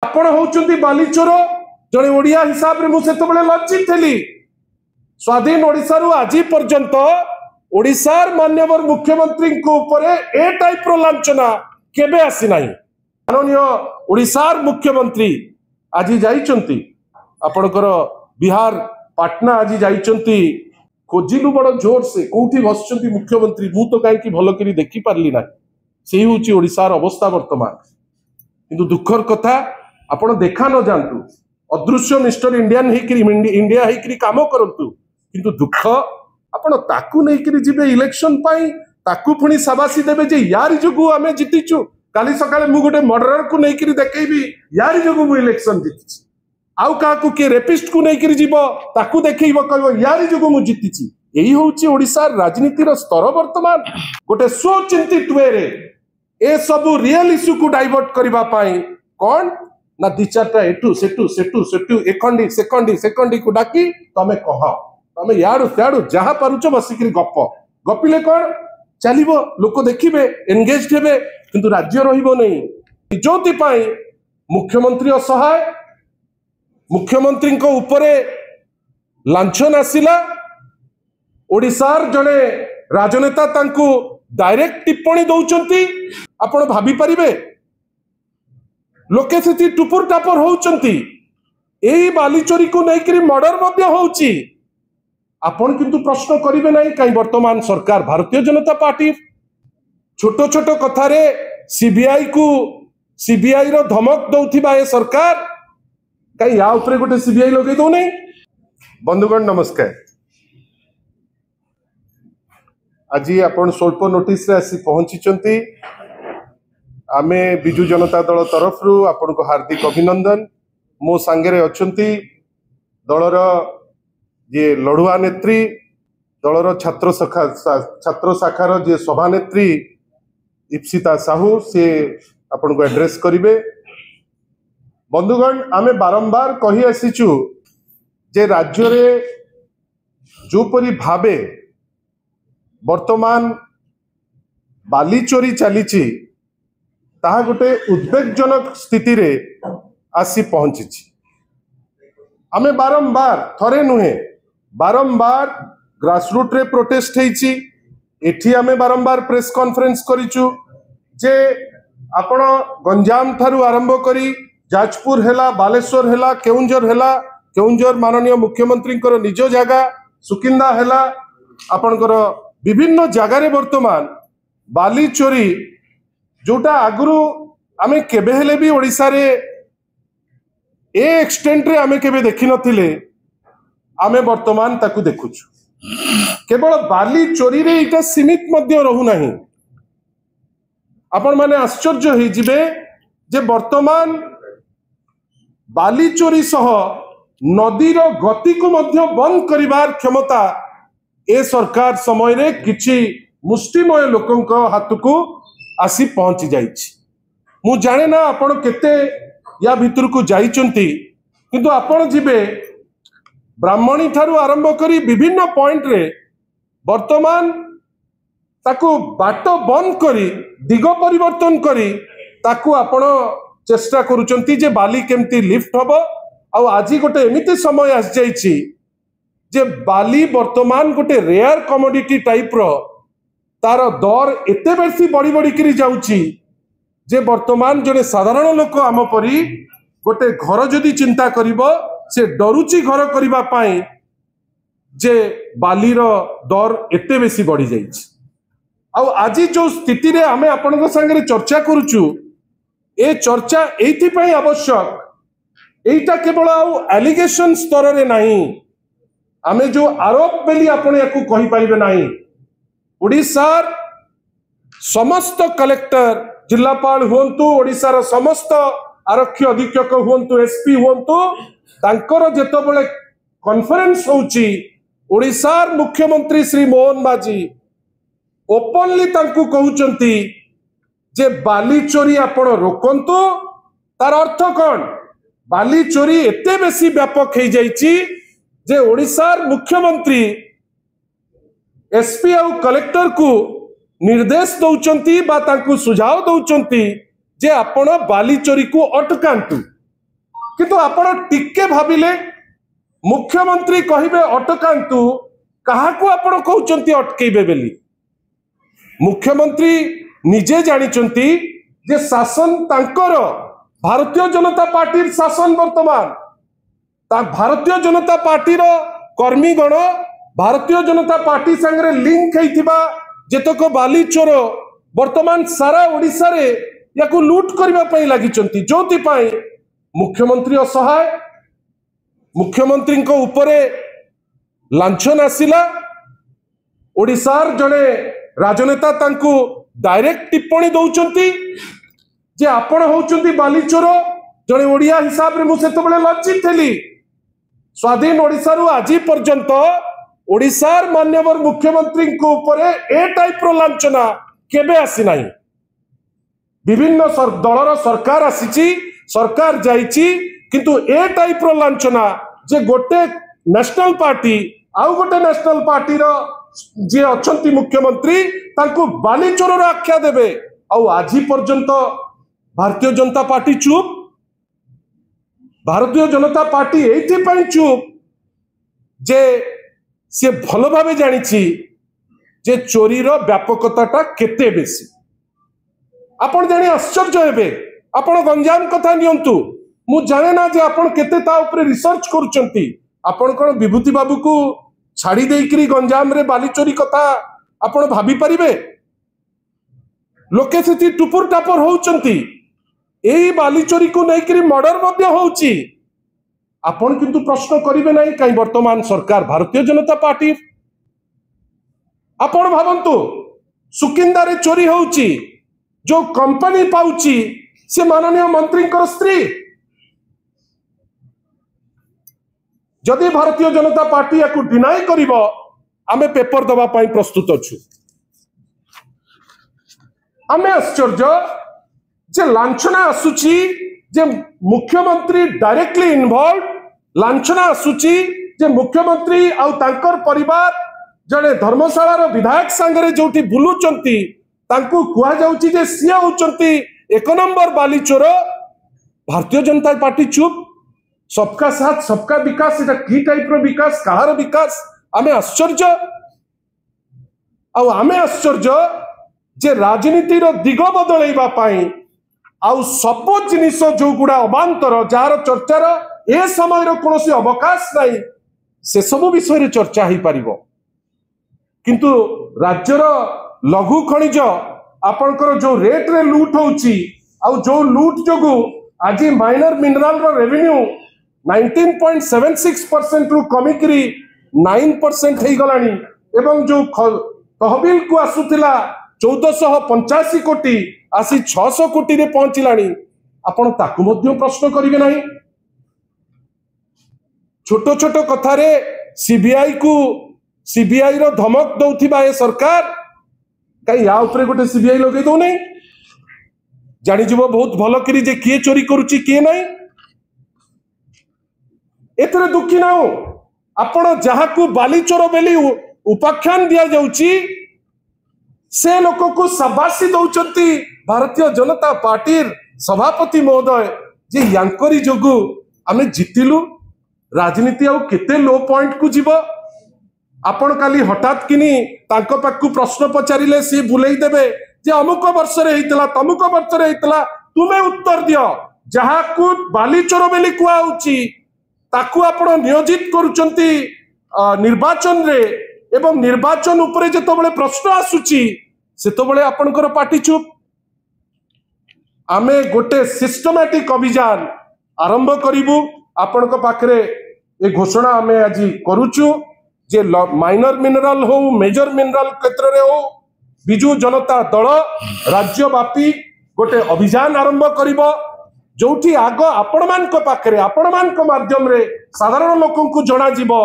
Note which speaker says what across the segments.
Speaker 1: आपण होउचंती बालीचोर जड़े ओडिया हिसाब रे मुझे लज्जित थी। स्वाधीन ओडिशा रु आज पर्यंत ओडिशार मान्यवर मुख्यमंत्री ए टाइप रो लांछना केबे आसी नाही। माननीय ओडिशार मुख्यमंत्री आज जाइचंती आपणकर बिहार पाटना आज जाइचंती खोजिलु बड़ जोर से कोठी बसचंती मुख्यमंत्री मु तो कहीं भल करी देखि पारली ना। से होची ओडिशार अवस्था वर्तमान। किंतु दुखर कथा आपण देखा न जानतु अदृश्य मिस्टर इंडियन इंडिया हेकरी काम करंतु किंतु दुख आपण ताकू नहीं जिबे इलेक्शन पाई ताकू पुणी साबासी देबे जे यार जोगु आमे जितिचु। काली सकाळे मु गोटे मर्डरर को नहीं देखेबी यार जोगु मु इलेक्शन जितिची। आउ काकू के रेपिस्ट को नहीं जीवो ताकू देखैबो कहबो यार जोगु मु जितिची। एही होउची ओडिशार राजनीतिर स्तर वर्तमान। गोटे सुचिंतित वे रे ए सबु रियल इश्यू को डाइवर्ट करबा पाई कोन ना दि चारटा एटू सेटू एखंडी सेकंडी को डाकी तमे कह तमे याडू त्याडू जहा पारुच बसिकरी गपिले कोन चलिबो लोक देखिबे एंगेज्ड हेबे किंतु राज्य रहिबो नहीं। जोति पाई मुख्यमंत्री असहाय मुख्यमंत्री को उपरे लांछन आसिला। ओडिशार जने राजनेता तांकू डायरेक्ट टिप्पणी दौचंती आपण भाभी परिबे लोके से टुपुर टापर होउचंती। एई बालीचोरी को नहीं मर्डर मध्य होउची। आपण किंतु प्रश्न करिवे नहीं कहीं वर्तमान सरकार भारतीय जनता पार्टी छोटो छोटो कथारे सीबीआई रो धमक दौथिबा ए सरकार कहीं या उपरे गोटे सीबीआई लगे दो नहीं। बंधुगण नमस्कार। आज आपण स्वल्प नोटिस रे आसी पहुंची आमे बिजु जनता दल तरफ रु आपण को हार्दिक अभिनंदन। मो सांगे अछंती दलर जे लड़ुआ नेत्री दलर छात्र शाखार जे सभानेत्री इप्सिता साहू से आपण को एड्रेस करिवे। बंधुगण आमे बारंबार कही आसीचु जे राज्य रे जोपरी भाबे वर्तमान बाली चोरी चलीची ताहा गोटे उद्वेगजनक स्थिति रे आसी पहुंची। आमे बारंबार थरे नुहे बारंबार ग्रासरूट रे प्रोटेस्ट हेची। एठी आमे बारंबार प्रेस कॉन्फ्रेंस करिचु जे आपण गंजाम थारु आरंभ करी जाजपुर हेला बालेश्वर हेला केउंझर माननीय मुख्यमंत्री निज जगह सुकिंदा हेला आपणकर विभिन्न जगार वर्तमान बाली चोरी जोटा आगुरु आमे केबे हेले भी ओडिसा रे ए एक्सटेंट रे आमे केबे देखि नथिले आमे वर्तमान ताकू देखुछु। केवल बाली चोरी रे इटा सीमित मध्य रहू नाही। आपण माने आश्चर्य हे जिबे जे वर्तमान बाली चोरी सह नदीर गति को मध्य बंद करिवार क्षमता ए सरकार समय रे किछि मुष्टिमय लोकंक हाथ को आसी पहुंची जाइछि। मु जाने ना आपण केते या भीतर को जाइचंती किंतु आपण जिबे ब्राह्मणी ठारू आरंभ करी विभिन्न पॉइंट रे वर्तमान ताकू बाट बंद करी दिग परिवर्तन करी ताकू आपण चेष्टा करूचंती जे बाली केमती लिफ्ट हबो। आ आज गोटे एमिति समय आस जाइछि जे बाली वर्तमान गोटे रेयर कमोडिटी टाइप रो तार दर एते बेसी बढ़ी करी जाउछि जे वर्तमान जने साधारण लोक आम परी गोटे घर जदि चिंता करिवो से डरुची घर करिबा पाई जे बाली रो दर एते बेसी बढ़ी जाइछि। आ आज जो स्थिति रे आमे आपन संगे चर्चा करूछु ए चर्चा एथि पई आवश्यक एटा केवल आउ एलिगेशन स्तर रे नहीं आमे जो आरोप बेली आपण याकू कहि परिबे नाही। ओडिशार समस्त कलेक्टर जिलापाल हुंतु ओडिशार समस्त आरक्षी अधीक्षक हुंतु एसपी हुंतु तांकर जेतबेले कॉन्फ्रेंस होउची ओडिशार मुख्यमंत्री श्री मोहन बाजी ओपनली तांकू कहउचंती जे बाली चोरी आपण रोकंतु। तार अर्थ कौन बाली चोरी एते बेसी व्यापक हो जाइछि जे ओडिशार मुख्यमंत्री एसपी और कलेक्टर को निर्देश दौचंती बा तांकू सुझाव दौचंती जे आपण बाली चोरी को अटकांतु। किंतु आपण टिके भाबिले मुख्यमंत्री कहिबे अटकांतु काहाकू आपण कहउचंती अटकेबे बेली मुख्यमंत्री निजे जानिचंती जे शासन तांकर भारतीय जनता पार्टी शासन वर्तमान भारतीय जनता पार्टी कर्मीगण भारतीय जनता पार्टी संगे लिंक होइथिबा जेतक बाली चोर वर्तमान सारा ओडिसा रे याकू लूट करबा पई लागिचंती जोति पई मुख्यमंत्री असहाय मुख्यमंत्री को ऊपरे लांछन आसिला ओडिसार जने राजनेता तांकू डायरेक्ट टिप्पणी दौचंती जे आपण होउचंती बाली चोर जने ओडिया हिसाब रे मु सेतबेले लज्जित थेली स्वाधीन ओडिसा रु आज पर्यंत ओडिसार मान्यवर मुख्यमंत्री को ऊपरे ए टाइप रो लांछना केबे आसी नाही विभिन्न दलर सरकार आसीची सरकार जाईची किंतु ए टाइप रो लांछना जे गोटे नेशनल पार्टी आउ गोटे नेशनल पार्टी रो जे अछंती मुख्यमंत्री तांको बाली चोर रो आख्या देबे आउ आज पर्यंत भारतीय जनता पार्टी चुप भारतीय जनता पार्टी एथि पई चुप जे से भल भावे जानिछि जे चोरी रो व्यापकताटा केते बेसी आपण जानि आश्चर्य हेबे आपण गंजाम कथा नियंतु मु जाने ना जे आपण केते ता ऊपर रिसर्च करूचंती आपण कोन विभूति बाबू को छाड़ी देइकरी गंजाम रे बाली चोरी कथा आपण भाबी परिबे लोके सेति टुपुर टापर होउचंती एई बाली चोरी को नेइकरी मर्डर मध्य होउची आपण किंतु प्रश्न करिवे नाही काई वर्तमान सरकार भारतीय जनता पार्टी आपण भाबंतु सुकिंदा रे चोरी होउची जो कंपनी पाउची से माननीय मंत्री स्त्री जदि भारतीय जनता पार्टी याकू डिनाई करिवो आमे पेपर दबा पाई प्रस्तुत अछु आमे आश्चर्य जे लांछना आसुची जे मुख्यमंत्री डायरेक्टली इन्वॉल्व लांछना आसुची जे मुख्यमंत्री आउ तांकर परिवार जड़े धर्मशाला विधायक सांगरे जोटी बुलुचंती तांकू कुआ जाउची जे सिया होचंती एक नंबर बाली चोर भारतीय जनता पार्टी चुप सबका साथ सबका विकास एटा की टाइप रो विकास कहार विकास आमे आश्चर्य आउ आमे आश्चर्य जे राजनीति रो दिग बदलैबा पाई आउ सब जिनिस जो गुड़ा अबांतर जार चर्चार ए समय कौन अवकाश नहीं से सब विषय चर्चा हो पार किंतु राज्यर लघु खनिज आपणकर जो रेट रे लूट होची आउ जो लूट जोगु आज माइनर मिनरल रो रेवेन्यू 19.76% रु कमिकरी 9% हे गलानी एवं जो तहबिल को आसुथिला 1485 कोटी आसी 600 कोटी रे पहुंचलानी आपण ताकू मध्य प्रश्न करिवे नाही छोटो छोटो कथा रे सीबीआई रो धमक दउथिबा ए सरकार कई या ऊपर गोटे सीबीआई लगे दो नहीं जानि जीव बहुत भल करी जे किए चोरी करूची किए नहीं एतरे दुखी ना हो आपण जहाकू बाली चोर बेली उपाख्यान दिया जाउची से लोक को शाबाशी दौचंती भारतीय जनता पार्टी सभापति महोदय जे यांकरी जोगु आमे जितिलु राजनीति आउ केते लो पॉइंट को जीव आपण काली हठात किनी तांको पाकू प्रश्न पचारिले सी भुलई देबे जे अमुक वर्ष रे हेतला तमुक वर्ष रे हेतला तुमे उत्तर दियो जहाकू बाली चोर बेली कुआ होची ताकू आपण नियोजित करूचंती निर्वाचन रे एवं निर्वाचन उपरे जेतबेले प्रश्न आसुची सेतबेले आपणकर पार्टी चुप आमे गोटे सिस्टमैटिक अभियान आरंभ करिवु आपणक पाखरे ए घोषणा आमे आज करूचु जे माइनर मिनरल हो मेजर मिनरल क्षेत्र रे हो बिजू जनता दल राज्यव्यापी गोटे अभियान आरंभ करिवो जोठी आग आपण मानक पाखरे आपण मानक माध्यम रे साधारण लोकन को जणा जीवो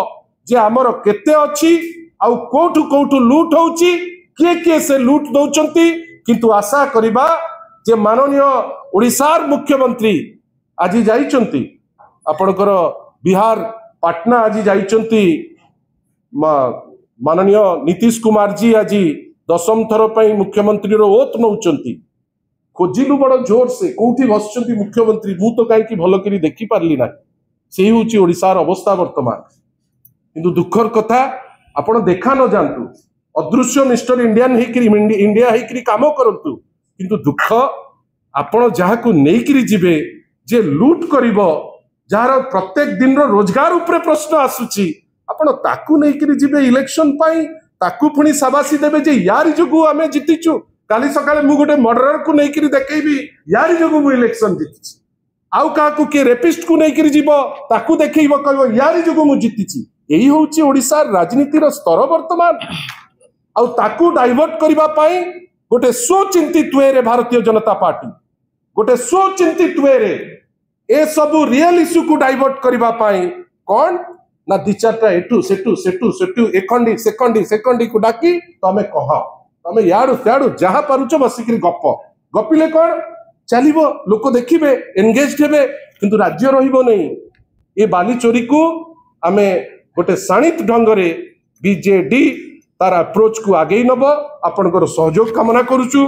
Speaker 1: जे हमर केते अछि आउ कोठु कोठु लूट होउची किए किए से लूट दौचंती किंतु आशा करिबा जे माननीय ओडिसार मुख्यमंत्री आज जाइचंती आपणकर बिहार पाटना आज जाइचंती माननीय नीतीश कुमार जी आज 10म थर पई मुख्यमंत्री रो ओथ नौचंती खोजिलु बड़ जोर से कौटी बस मुख्यमंत्री मु तो कहीं भल कर देखी पार्ली ना से हूँ ओडिशार अवस्था वर्तमान किंतु दुखर कथा आपण देखा न जानतु अदृश्य मिस्टर इंडियन इंडिया होकर काम करतु किंतु दुख आपण जहाँ को नहीं जीवे जे लूट करिब जार प्रत्येक दिन रोजगार उपरे प्रश्न आसुची आपण ताकू नहीं जीवे इलेक्शन पाई ताकू पुणी साबासी देवे जे यार जोगु आमे जीतिचु काली सकाळे मु गोटे मर्डरर को नहीं देखेबी यार जोगु मु इलेक्शन जीतिची आउ काकू के रेपिस्ट को नहीं जीव ताकू देखैब कहबो यार जोगु मु जीतिची यही होउची ओडिसा राजनीतिर स्तर वर्तमान आउ ताकू डाइवर्ट करबा पाई गोटे स्वचिंतित वे रे भारतीय जनता पार्टी गोटे स्वचिंतित वे रे ए सबु रियल इश्यू को डाइवर्ट करबा पाई कौन ना दि चारटा एटू सेटू सेटू सेटू एखंडी सेखंडी को डाकी तमे कह तमे याडू त्याडू जहाँ पारुच बसिक गप गपिले कौन चलिबो लोक देखिबे एंगेज हेबे किंतु राज्य रहिबो नहीं ए बाली चोरी को आमे गोटे शाणित ढंग रे बीजेडी तार अप्रोच को आगे नब आपनकर सहयोग कामना करूछु।